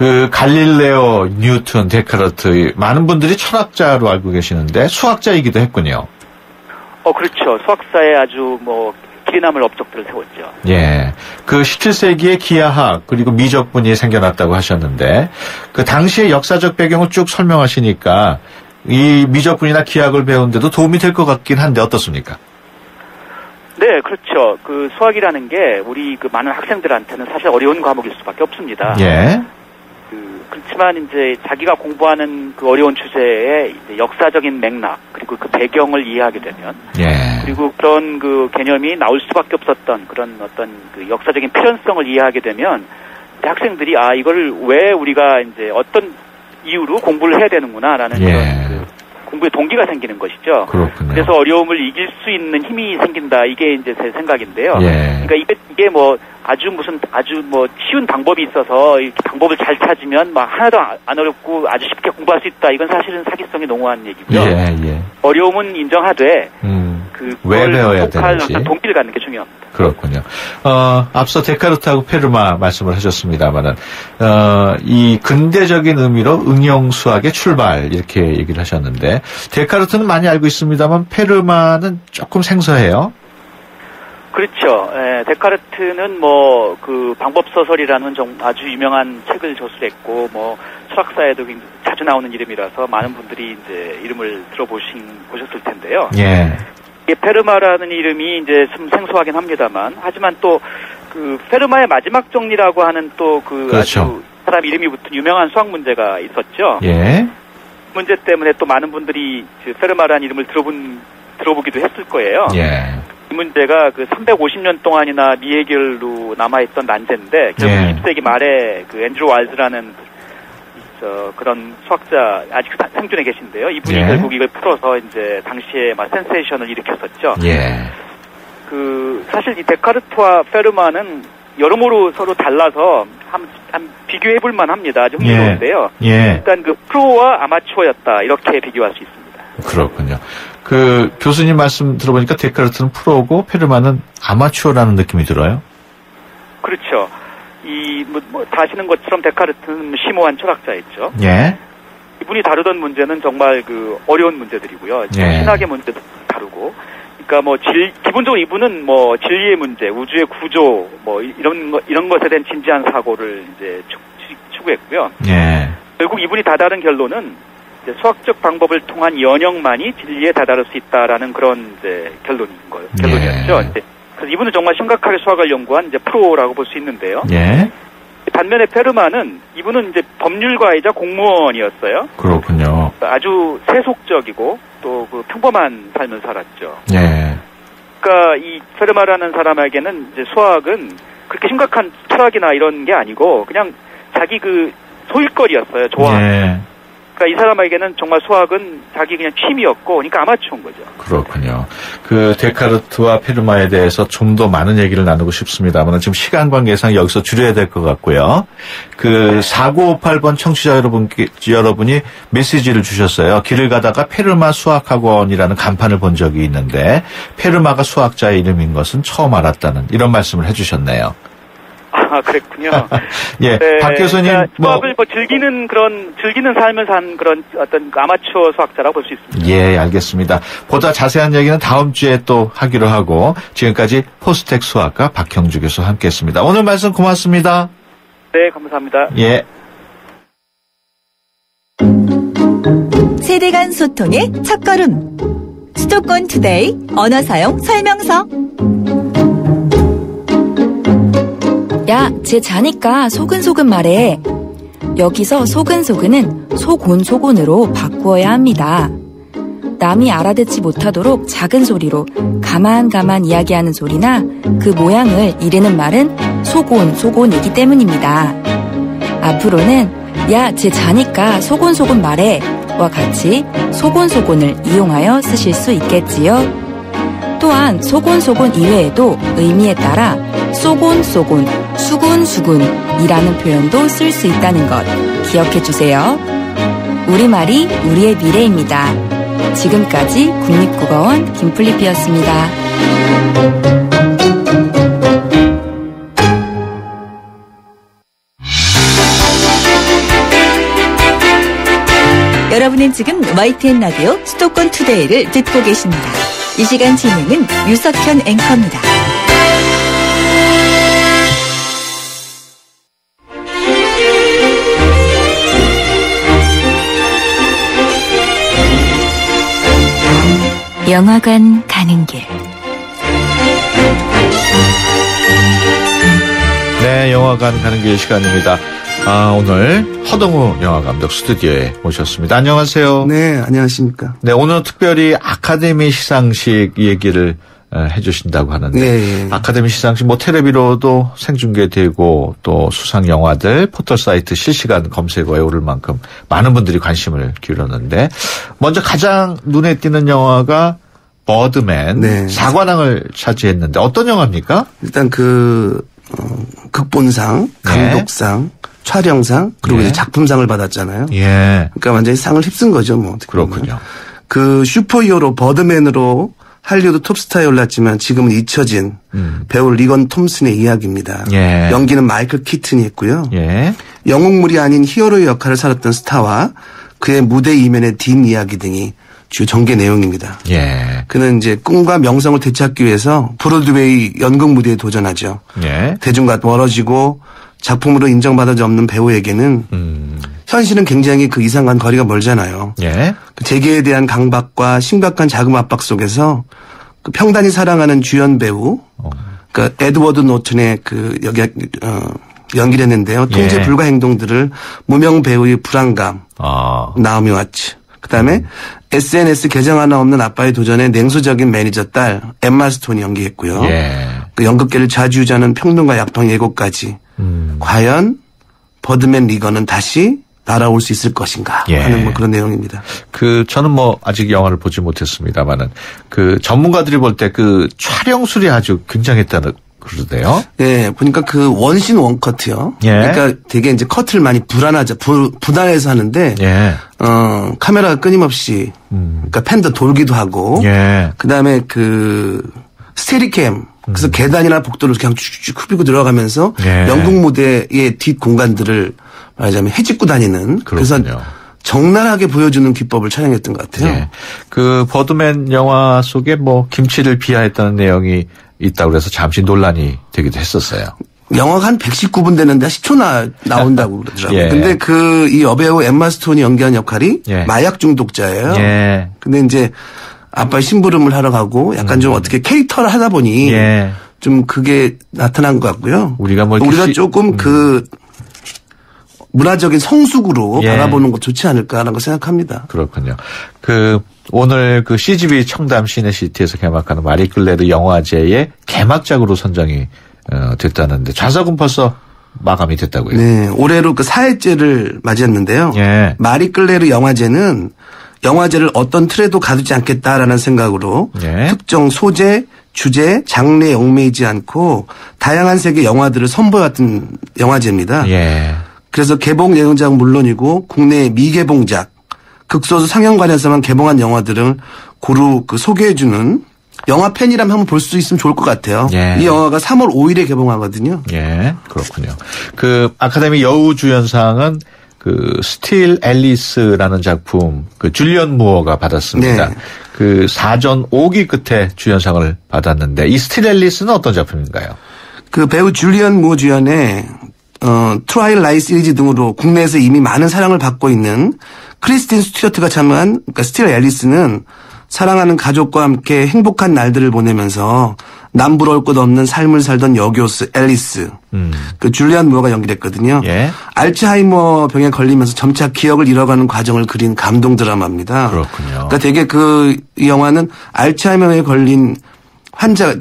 그 갈릴레오, 뉴턴, 데카르트 많은 분들이 철학자로 알고 계시는데 수학자이기도 했군요. 그렇죠. 수학사에 아주 길이 남을 업적들을 세웠죠. 예. 그 17세기에 기하학 그리고 미적분이 생겨났다고 하셨는데 그 당시의 역사적 배경을 쭉 설명하시니까 이 미적분이나 기하학을 배우는데도 도움이 될 것 같긴 한데 어떻습니까? 네, 그렇죠. 그 수학이라는 게 우리 그 많은 학생들한테는 사실 어려운 과목일 수밖에 없습니다. 예. 그렇지만 이제 자기가 공부하는 그 어려운 주제의 이제 역사적인 맥락 그리고 그 배경을 이해하게 되면, 예. 그리고 그런 그 개념이 나올 수밖에 없었던 그런 어떤 그 역사적인 필연성을 이해하게 되면 학생들이 이걸 왜 우리가 이제 어떤 이유로 공부를 해야 되는구나라는 예. 그런 그 공부의 동기가 생기는 것이죠. 그렇군요. 그래서 어려움을 이길 수 있는 힘이 생긴다. 이게 이제 제 생각인데요. 예. 그러니까 이게 아주 쉬운 방법이 있어서 이렇게 방법을 잘 찾으면 하나도 안 어렵고 아주 쉽게 공부할 수 있다. 이건 사실은 사기성이 농후한 얘기고요. 예, 예. 어려움은 인정하되 왜 배워야 되는지 동기를 갖는 게 중요합니다. 그렇군요. 앞서 데카르트하고 페르마 말씀을 하셨습니다만은 이 근대적인 의미로 응용 수학의 출발 이렇게 얘기를 하셨는데 데카르트는 많이 알고 있습니다만 페르마는 조금 생소해요. 그렇죠. 예, 데카르트는 그 방법소설이라는 아주 유명한 책을 저술했고, 철학사에도 자주 나오는 이름이라서 많은 분들이 이제 이름을 보셨을 텐데요. 예. 이게 페르마라는 이름이 이제 좀 생소하긴 합니다만, 하지만 또 그 페르마의 마지막 정리라고 하는 또 그렇죠. 아주 사람 이름이 붙은 유명한 수학 문제가 있었죠. 예. 문제 때문에 또 많은 분들이 페르마라는 이름을 들어보기도 했을 거예요. 예. 이 문제가 그 350년 동안이나 미해결로 남아있던 난제인데 결국 예. 20세기 말에 그 앤드루 와일즈라는 그런 수학자 아직 생존해 계신데요. 이분이 예. 결국 이걸 풀어서 이제 당시에 센세이션을 일으켰었죠. 예. 사실 이 데카르트와 페르마는 여러모로 서로 달라서 한 비교해볼 만합니다. 아주 흥미로운데요. 예. 일단 그 프로와 아마추어였다 이렇게 비교할 수 있습니다. 그렇군요. 그 교수님 말씀 들어보니까 데카르트는 프로고 페르마는 아마추어라는 느낌이 들어요. 그렇죠. 다 아시는 것처럼 데카르트는 심오한 철학자였죠. 예. 이분이 다루던 문제는 정말 그 어려운 문제들이고요. 예. 신학의 문제도 다루고. 그러니까 기본적으로 이분은 진리의 문제, 우주의 구조, 이런 것에 대한 진지한 사고를 이제 추구했고요. 예. 결국 이분이 다다른 결론은 이제 수학적 방법을 통한 연영만이 진리에 다다를 수 있다라는 그런 이제 결론이었죠. 예. 그래서 이분은 정말 심각하게 수학을 연구한 이제 프로라고 볼 수 있는데요. 예. 반면에 페르마는 이분은 이제 법률가이자 공무원이었어요. 그렇군요. 아주 세속적이고 또 그 평범한 삶을 살았죠. 예. 그러니까 이 페르마라는 사람에게는 이제 수학은 그렇게 심각한 철학이나 이런 게 아니고 그냥 자기 그 소일거리였어요. 좋아. 예. 그러니까 이 사람에게는 정말 수학은 자기 그냥 취미였고, 그러니까 아마추어인 거죠. 그렇군요. 그 데카르트와 페르마에 대해서 좀 더 많은 얘기를 나누고 싶습니다만 지금 시간 관계상 여기서 줄여야 될 것 같고요. 그 4958번 청취자 여러분이 메시지를 주셨어요. 길을 가다가 페르마 수학학원이라는 간판을 본 적이 있는데 페르마가 수학자의 이름인 것은 처음 알았다는 이런 말씀을 해주셨네요. 그랬군요. 예, 네, 박 교수님 수학을 즐기는 삶을 산 그런 어떤 아마추어 수학자라고 볼 수 있습니다. 예, 알겠습니다. 보다 자세한 얘기는 다음 주에 또 하기로 하고 지금까지 포스텍 수학과 박형주 교수 함께했습니다. 오늘 말씀 고맙습니다. 네, 감사합니다. 예. 세대 간 소통의 첫걸음. 수도권 투데이 언어 사용 설명서. 야, 쟤 자니까 소근소근 말해. 여기서 소근소근은 소곤소곤으로 바꾸어야 합니다. 남이 알아듣지 못하도록 작은 소리로 가만 이야기하는 소리나 그 모양을 이르는 말은 소곤소곤이기 때문입니다. 앞으로는 야, 쟤 자니까 소곤소곤 말해 와 같이 소곤소곤을 이용하여 쓰실 수 있겠지요. 또한 소곤소곤 이외에도 의미에 따라 쏘곤쏘곤, 수군수군이라는 표현도 쓸 수 있다는 것 기억해 주세요. 우리말이 우리의 미래입니다. 지금까지 국립국어원 김플리피였습니다. 여러분은 지금 YTN 라디오 수도권 투데이를 듣고 계십니다. 이 시간 진행은 유석현 앵커입니다. 영화관 가는 길. 네, 영화관 가는 길 시간입니다. 오늘 허동우 영화감독 스튜디오에 모셨습니다. 안녕하세요. 네, 안녕하십니까. 네, 오늘 특별히 아카데미 시상식 얘기를 해주신다고 하는데, 네. 아카데미 시상식 뭐 텔레비로도 생중계되고 또 수상 영화들 포털 사이트 실시간 검색어에 오를 만큼 많은 분들이 관심을 기울였는데, 먼저 가장 눈에 띄는 영화가 버드맨, 네. 사관왕을 차지했는데 어떤 영화입니까? 일단 극본상, 감독상, 촬영상, 그리고 예. 이제 작품상을 받았잖아요. 예. 그러니까 완전히 상을 휩쓴 거죠, 뭐. 어떻게 보면. 그렇군요. 그 슈퍼히어로 버드맨으로 할리우드 톱스타에 올랐지만 지금은 잊혀진 배우 리건 톰슨의 이야기입니다. 예. 연기는 마이클 키튼이 했고요. 예. 영웅물이 아닌 히어로의 역할을 살았던 스타와 그의 무대 이면의 뒷이야기 등이 주요 전개 내용입니다. 예. 그는 이제 꿈과 명성을 되찾기 위해서 브로드웨이 연극 무대에 도전하죠. 예. 대중과 멀어지고 작품으로 인정받아지 없는 배우에게는 현실은 굉장히 그 이상한 거리가 멀잖아요. 예. 그 재계에 대한 강박과 심각한 자금 압박 속에서 그 평단이 사랑하는 주연 배우, 그 에드워드 노튼의 연기를 했는데요. 통제 예. 불가 행동들을 무명 배우의 불안감, 나오미 와츠. 그다음에 SNS 계정 하나 없는 아빠의 도전에 냉소적인 매니저 딸 엠마 스톤이 연기했고요. 예. 그 연극계를 좌지우지하는 평론가 약방 예고까지 과연 버드맨 리건은 다시 날아올 수 있을 것인가 예. 하는 뭐 그런 내용입니다. 저는 뭐 아직 영화를 보지 못했습니다만은 전문가들이 볼 때 촬영술이 아주 굉장했다는 그러대요. 예, 보니까 원신 원커트요. 예. 그러니까 되게 이제 커트를 많이 분할해서 하는데, 예. 카메라가 끊임없이, 그러니까 팬도 돌기도 하고, 예. 그 다음에 스테리캠, 그래서 계단이나 복도를 그냥 쭉쭉 흡입고 들어가면서 예. 연극 무대의 뒷 공간들을 말하자면 헤집고 다니는, 그래서 그렇군요. 적나라하게 보여주는 기법을 촬영했던 것 같아요. 예. 버드맨 영화 속에 김치를 비하했다는 내용이 있다고 그래서 잠시 논란이 되기도 했었어요. 영화가 한 119분 되는데 10초 나온다고 그러더라고요. 예. 근데 이 여배우 엠마 스톤이 연기한 역할이 예. 마약 중독자예요. 예. 근데 이제 아빠의 심부름을 하러 가고 약간 좀 어떻게 캐릭터를 하다 보니 예. 좀 그게 나타난 것 같고요. 우리가 조금 문화적인 성숙으로 예. 바라보는 것 좋지 않을까라는 걸 생각합니다. 그렇군요. 오늘 CGV 청담 시내시티에서 개막하는 마리 클레르 영화제의 개막작으로 선정이 됐다는데 좌석은 벌써 마감이 됐다고요? 네, 올해로 4회째를 맞이했는데요. 예. 마리 클레르 영화제는 영화제를 어떤 틀에도 가두지 않겠다라는 생각으로 예. 특정 소재, 주제, 장르에 얽매이지 않고 다양한 세계 영화들을 선보여왔던 영화제입니다. 예. 그래서 개봉 예정작은 물론이고 국내 미개봉작, 극소수 상영관에서만 개봉한 영화들을 고루 소개해주는 영화 팬이라면 한번 볼 수 있으면 좋을 것 같아요. 예. 이 영화가 3월 5일에 개봉하거든요. 예, 그렇군요. 아카데미 여우주연상은 스틸 앨리스라는 작품, 줄리언 무어가 받았습니다. 네. 사전 5기 끝에 주연상을 받았는데, 이 스틸 앨리스는 어떤 작품인가요? 배우 줄리언 무어 주연의 트와일라이트 시리즈 등으로 국내에서 이미 많은 사랑을 받고 있는 크리스틴 스튜어트가 참여한 스틸 앨리스는 사랑하는 가족과 함께 행복한 날들을 보내면서 남부러울 것 없는 삶을 살던 여교수 앨리스, 줄리안 무어가 연기를 했거든요. 예. 알츠하이머 병에 걸리면서 점차 기억을 잃어가는 과정을 그린 감동 드라마입니다. 그렇군요. 그러니까 되게 이 영화는 알츠하이머에 걸린 환자,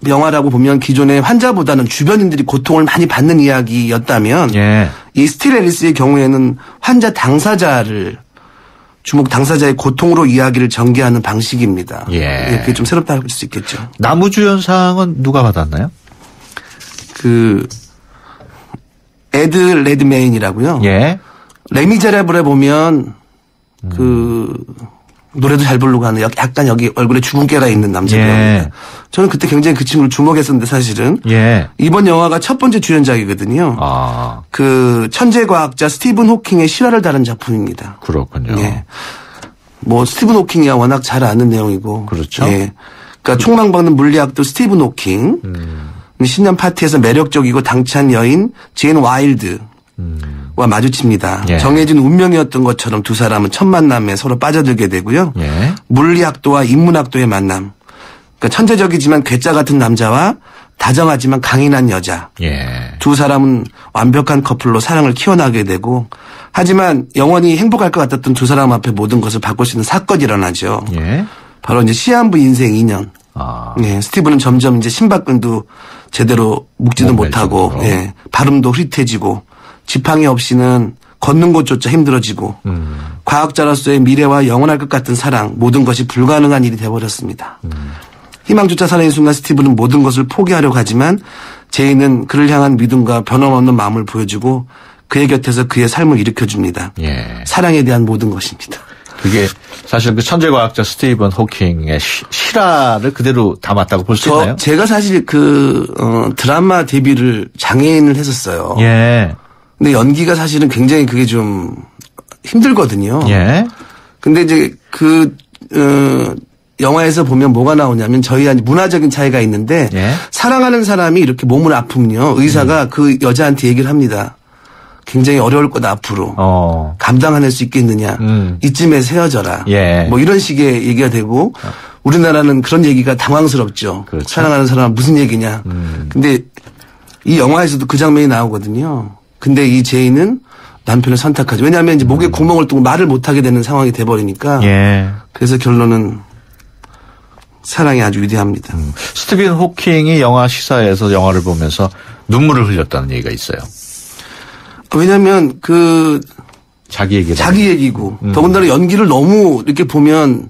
영화라고 보면 기존의 환자보다는 주변인들이 고통을 많이 받는 이야기였다면, 예. 이 스틸 앨리스의 경우에는 환자 당사자의 고통으로 이야기를 전개하는 방식입니다. 예. 그게 좀 새롭다 할 수 있겠죠. 남우주연상은 누가 받았나요? 에드 레드메인이라고요. 예. 레미제라블에 보면 노래도 잘 부르고 하는 약간 여기 얼굴에 주근깨가 있는 남자입니다. 예. 저는 그때 굉장히 그 친구를 주목했었는데 사실은 예. 이번 영화가 첫 번째 주연작이거든요. 천재 과학자 스티븐 호킹의 실화를 다룬 작품입니다. 그렇군요. 예. 뭐 스티븐 호킹이야 워낙 잘 아는 내용이고. 그렇죠. 예. 그러니까 촉망받는 물리학도 스티븐 호킹. 신년 파티에서 매력적이고 당찬 여인 제인 와일드와 마주칩니다. 예. 정해진 운명이었던 것처럼 두 사람은 첫 만남에 서로 빠져들게 되고요. 예. 물리학도와 인문학도의 만남. 그러니까 천재적이지만 괴짜 같은 남자와 다정하지만 강인한 여자. 예. 두 사람은 완벽한 커플로 사랑을 키워나가게 되고 하지만 영원히 행복할 것 같았던 두 사람 앞에 모든 것을 바꿀 수 있는 사건이 일어나죠. 예. 바로 이제 시한부 인생 2년. 아. 예, 스티브는 점점 이제 심박근도 제대로 묶지도 못하고, 정도로. 예, 발음도 흐릿해지고, 지팡이 없이는 걷는 것조차 힘들어지고, 과학자로서의 미래와 영원할 것 같은 사랑, 모든 것이 불가능한 일이 되어버렸습니다. 희망조차 사라진 순간 스티브는 모든 것을 포기하려고 하지만, 제이는 그를 향한 믿음과 변함없는 마음을 보여주고, 그의 곁에서 그의 삶을 일으켜줍니다. 예. 사랑에 대한 모든 것입니다. 그게 사실 그 천재과학자 스티븐 호킹의 실화를 그대로 담았다고 볼 수 있나요? 제가 사실 드라마 데뷔를 장애인을 했었어요. 예. 근데 연기가 사실은 굉장히 그게 좀 힘들거든요. 예. 근데 이제 영화에서 보면 뭐가 나오냐면 저희한테 문화적인 차이가 있는데 예. 사랑하는 사람이 이렇게 몸을 아프면요. 의사가 그 여자한테 얘기를 합니다. 굉장히 어려울 거다 앞으로. 감당해낼 수 있겠느냐. 이쯤에서 헤어져라. 예. 뭐 이런 식의 얘기가 되고 우리나라는 그런 얘기가 당황스럽죠. 그렇죠. 사랑하는 사람은 무슨 얘기냐. 근데 이 영화에서도 그 장면이 나오거든요. 근데 이 제이는 남편을 선택하죠. 왜냐하면 이제 목에 구멍을 뚫고 말을 못하게 되는 상황이 돼버리니까. 예. 그래서 결론은 사랑이 아주 위대합니다. 스티븐 호킹이 영화 시사에서 영화를 보면서 눈물을 흘렸다는 얘기가 있어요. 왜냐면 자기 얘기고 더군다나 연기를 너무 이렇게 보면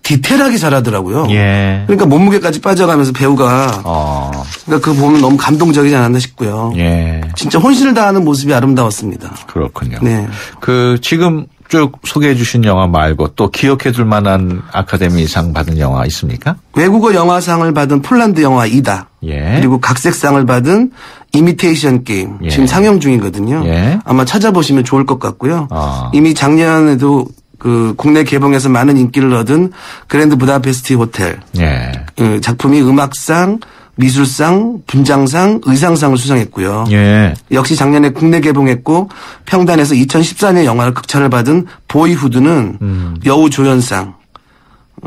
디테일하게 잘하더라고요. 예. 그러니까 몸무게까지 빠져가면서 배우가 그러니까 그거 보면 너무 감동적이지 않았나 싶고요. 예. 진짜 혼신을 다하는 모습이 아름다웠습니다. 그렇군요. 네. 지금 쭉 소개해 주신 영화 말고 또 기억해 둘 만한 아카데미상 받은 영화 있습니까? 외국어 영화상을 받은 폴란드 영화 이다. 예. 그리고 각색상을 받은 이미테이션 게임. 예. 지금 상영 중이거든요. 예. 아마 찾아보시면 좋을 것 같고요. 아. 이미 작년에도 국내 개봉에서 많은 인기를 얻은 그랜드 부다페스트 호텔. 예. 작품이 음악상, 미술상, 분장상, 의상상을 수상했고요. 예. 역시 작년에 국내 개봉했고 평단에서 2014년 영화를 극찬을 받은 보이후드는 여우 조연상,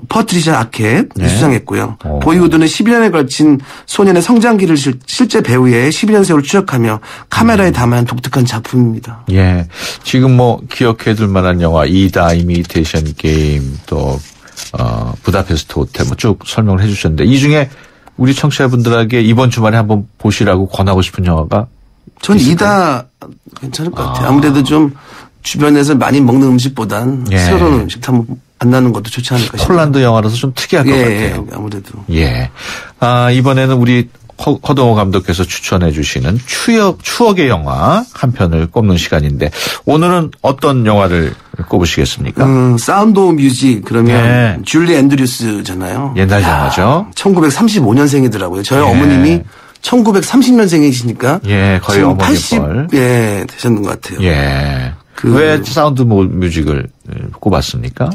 퍼트리샤 아켓 네. 수상했고요. 오. 보이후드는 11년에 걸친 소년의 성장기를 실제 배우의 12년 세월을 추적하며 카메라에 담아낸 독특한 작품입니다. 예. 지금 기억해 둘 만한 영화 이다, 이미테이션 게임, 또 부다페스트 호텔 쭉 설명을 해 주셨는데 이 중에 우리 청취자분들에게 이번 주말에 한번 보시라고 권하고 싶은 영화가 전 이다 괜찮을 것 같아요. 아무래도 좀 주변에서 많이 먹는 음식보단 예. 새로운 음식 한번 만나는 것도 좋지 않을까 싶어요. 폴란드 영화라서 좀 특이할 것 같아요. 아무래도. 예. 이번에는 우리 허동호 감독께서 추천해 주시는 추억의 영화 한 편을 꼽는 시간인데 오늘은 어떤 영화를 꼽으시겠습니까? 사운드 오브 뮤직 그러면 예. 줄리 앤드류스잖아요. 옛날 영화죠. 1935년생이더라고요. 저희 예. 어머님이 1930년생이시니까 예, 거의 지금 어머니 80 뻘. 예, 되셨는 것 같아요. 예. 왜 사운드 뮤직을 꼽았습니까?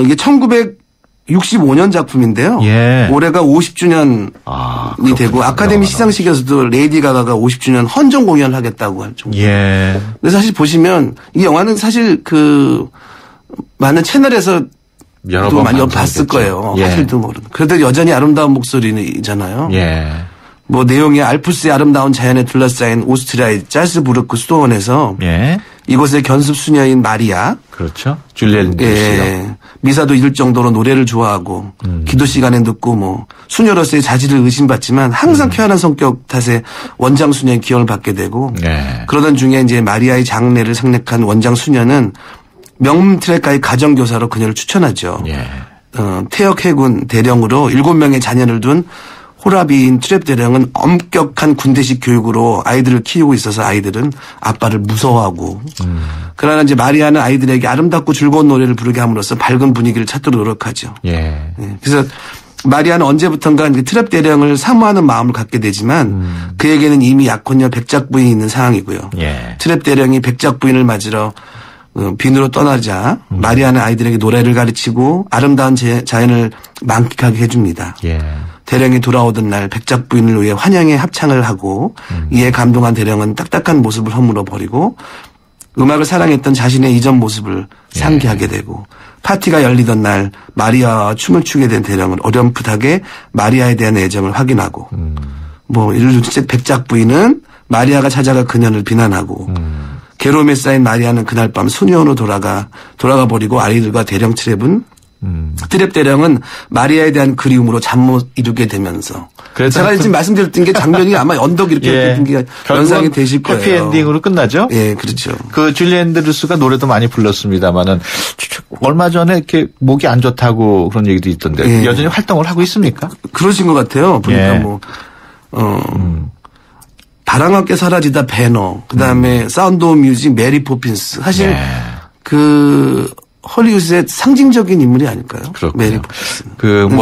이게 1965년 작품인데요. 예. 올해가 50주년이 되고 아카데미 시상식에서도 레이디 가가가 50주년 헌정 공연을 하겠다고 할 정도. 예. 근데 사실 보시면 이 영화는 사실 많은 채널에서 여러 또 번 많이 방송됐죠. 봤을 거예요. 예. 사실도 모르는. 그래도 여전히 아름다운 목소리잖아요. 예. 내용이 알프스의 아름다운 자연에 둘러싸인 오스트리아의 짤스부르크 수도원에서 예. 이곳의 견습 수녀인 마리아. 그렇죠. 줄리엔 씨요. 예. 미사도 잃을 정도로 노래를 좋아하고 기도 시간에 듣고 수녀로서의 자질을 의심받지만 항상 쾌활한 성격 탓에 원장 수녀의 기억을 받게 되고 예. 그러던 중에 이제 마리아의 장래를 생략한 원장 수녀는 명문 트레카의 가정교사로 그녀를 추천하죠. 예. 태역 해군 대령으로 7명의 자녀를 둔 호라비인 트랩 대령은 엄격한 군대식 교육으로 아이들을 키우고 있어서 아이들은 아빠를 무서워하고 그러나 이제 마리아는 아이들에게 아름답고 즐거운 노래를 부르게 함으로써 밝은 분위기를 찾도록 노력하죠. 예. 그래서 마리아는 언제부턴가 트랩 대령을 사모하는 마음을 갖게 되지만 그에게는 이미 약혼녀 백작 부인이 있는 상황이고요. 예. 트랩 대령이 백작 부인을 맞으러 빈으로 떠나자 마리아는 아이들에게 노래를 가르치고 아름다운 자연을 만끽하게 해줍니다. 예. 대령이 돌아오던 날 백작 부인을 위해 환영의 합창을 하고 이에 감동한 대령은 딱딱한 모습을 허물어 버리고 음악을 사랑했던 자신의 이전 모습을 상기하게 되고 파티가 열리던 날 마리아와 춤을 추게 된 대령은 어렴풋하게 마리아에 대한 애정을 확인하고 뭐 예를 들어 백작 부인은 마리아가 찾아가 그녀를 비난하고 괴로움에 쌓인 마리아는 그날 밤 수녀원으로 돌아가 버리고 아이들과 대령 트랩 대령은 마리아에 대한 그리움으로 잠 못 이루게 되면서 제가 지금 말씀드렸던 게 장면이 아마 언덕 이렇게 된 게 연상이 되실 거예요. 해피엔딩으로 끝나죠? 예, 그렇죠. 그 줄리 앤드루스가 노래도 많이 불렀습니다만은 얼마 전에 이렇게 목이 안 좋다고 그런 얘기도 있던데 예. 여전히 활동을 하고 있습니까? 그러신 것 같아요. 보니까 바람과 사라지다 배너, 그다음에 사운드 오브 뮤직 메리 포핀스. 사실 그 헐리우드의 상징적인 인물이 아닐까요? 그렇군요. 메리 포핀스.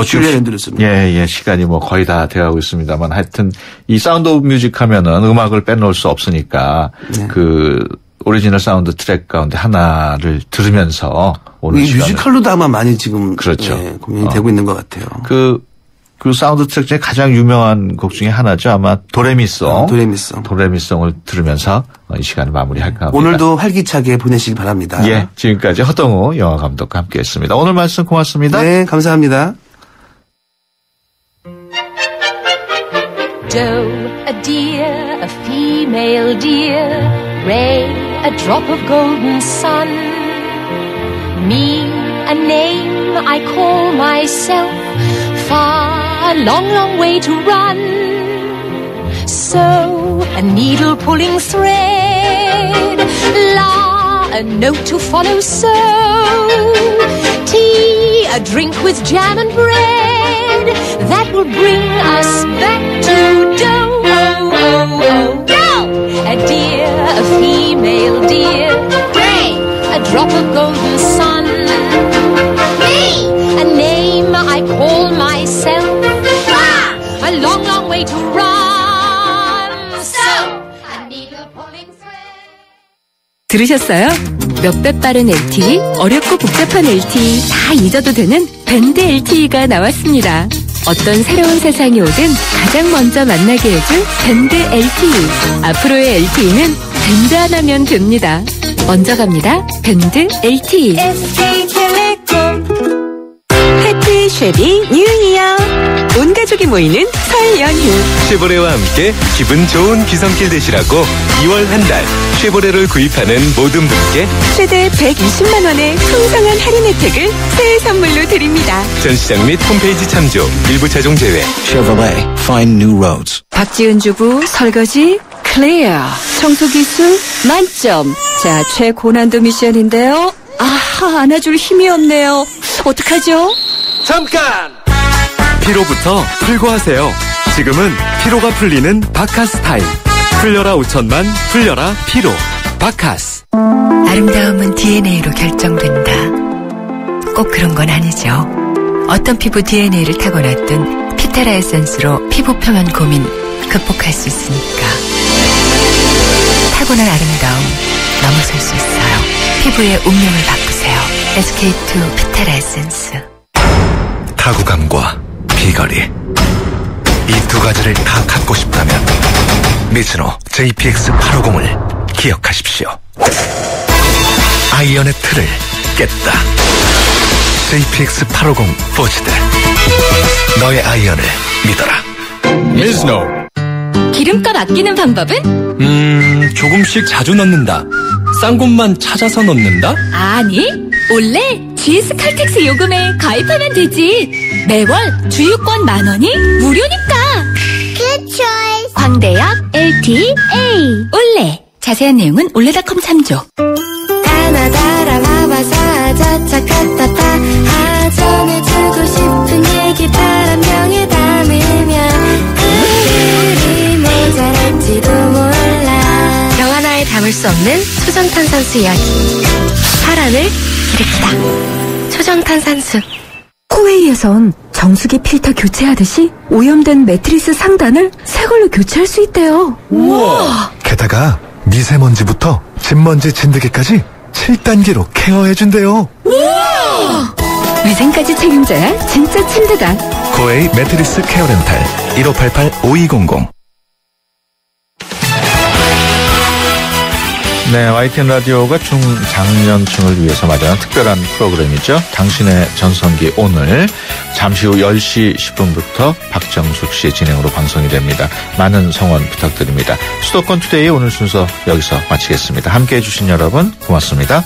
줄리 앤드루스는. 예, 시간이 뭐 거의 다 돼가고 있습니다만 하여튼 이 사운드 오브 뮤직 하면은 음악을 빼놓을 수 없으니까 그 오리지널 사운드 트랙 가운데 하나를 들으면서 오늘 이 뮤지컬로도 아마 많이 지금 그렇죠. 공연이 되고 있는 것 같아요. 그 사운드 트랙 중에 가장 유명한 곡 중에 하나죠. 아마 도레미송. 도레미송을 들으면서 이 시간을 마무리할까 합니다. 오늘도 활기차게 보내시기 바랍니다. 예, 지금까지 허동우 영화 감독과 함께했습니다. 오늘 말씀 고맙습니다. 네, 감사합니다. Doe, a deer, a female deer. Ray, a drop of golden sun. Me, a name I call myself. Far, a long, long way to run. So, a needle pulling thread. La, a note to follow. So, tea, a drink with jam and bread. That will bring us back to dough. Dough! A deer, a female deer. Ray, a drop of golden sun. Me, a name I call myself. A long, long way to run. So, a needle pulling thread. 들으셨어요? 몇 배 빠른 LTE, 어렵고 복잡한 LTE 다 잊어도 되는 밴드 LTE가 나왔습니다. 어떤 새로운 세상이 오든 가장 먼저 만나게 해줄 밴드 LTE. 앞으로의 LTE는 밴드 하나면 됩니다. 먼저 갑니다. 밴드 LTE. 해피 쉐비 뉴 이어. 온 가족이 모이는 설 연휴. 쉐보레와 함께 기분 좋은 귀성길 되시라고 2월 한 달 쉐보레를 구입하는 모든 분께 최대 120만 원의 풍성한 할인 혜택을 새해 선물로 드립니다. 전시장 및 홈페이지 참조, 일부 차종 제외. Chevrolet, find new roads. 박지은 주부 설거지 클리어. 청소 기술 만점. 자, 최고난도 미션인데요. 아하, 안아줄 힘이 없네요. 어떡하죠? 잠깐! 피로부터 풀고 하세요. 지금은 피로가 풀리는 바카스 타임. 풀려라 5천만, 풀려라 피로. 바카스. 아름다움은 DNA로 결정된다. 꼭 그런 건 아니죠. 어떤 피부 DNA를 타고났든 피테라 에센스로 피부 표면 고민 극복할 수 있으니까. 타고난 아름다움 넘어설 수 있어요. 피부의 운명을 바꾸세요. SK2 피테라 에센스. 타구감과 비거리, 이 두 가지를 다 갖고 싶다면 미즈노 JPX850을 기억하십시오. 아이언의 틀을 깼다. JPX850 포지드. 너의 아이언을 믿어라. 미즈노. 기름값 아끼는 방법은? 조금씩 자주 넣는다. 싼 곳만 찾아서 넣는다? 아니, 원래 GS 칼텍스 요금에 가입하면 되지. 매월 주유권 10,000원이 무료니까. Good choice. 광대역 LTA 올레. 자세한 내용은 올레닷컴 참조. 가나다라 와와사 자차카타타 전해주고 싶은 얘기 다른 명에 담으면 그들이 모자랄지도 몰라. 너 하나에 담을 수 없는 초정탄산수 이야기. 파란을 일으키다. 초정탄산수. 코웨이에선 정수기 필터 교체하듯이 오염된 매트리스 상단을 새 걸로 교체할 수 있대요. 우와! 게다가 미세먼지부터 진먼지 진드기까지 7단계로 케어해준대요. 우와! 위생까지 책임져야 진짜 침대다. 고에이 매트리스 케어 렌탈 1588-5200. 네, YTN 라디오가 중장년층을 위해서 마련한 특별한 프로그램이죠. 당신의 전성기 오늘 잠시 후 10시 10분부터 박정숙 씨의 진행으로 방송이 됩니다. 많은 성원 부탁드립니다. 수도권 투데이 오늘 순서 여기서 마치겠습니다. 함께해 주신 여러분 고맙습니다.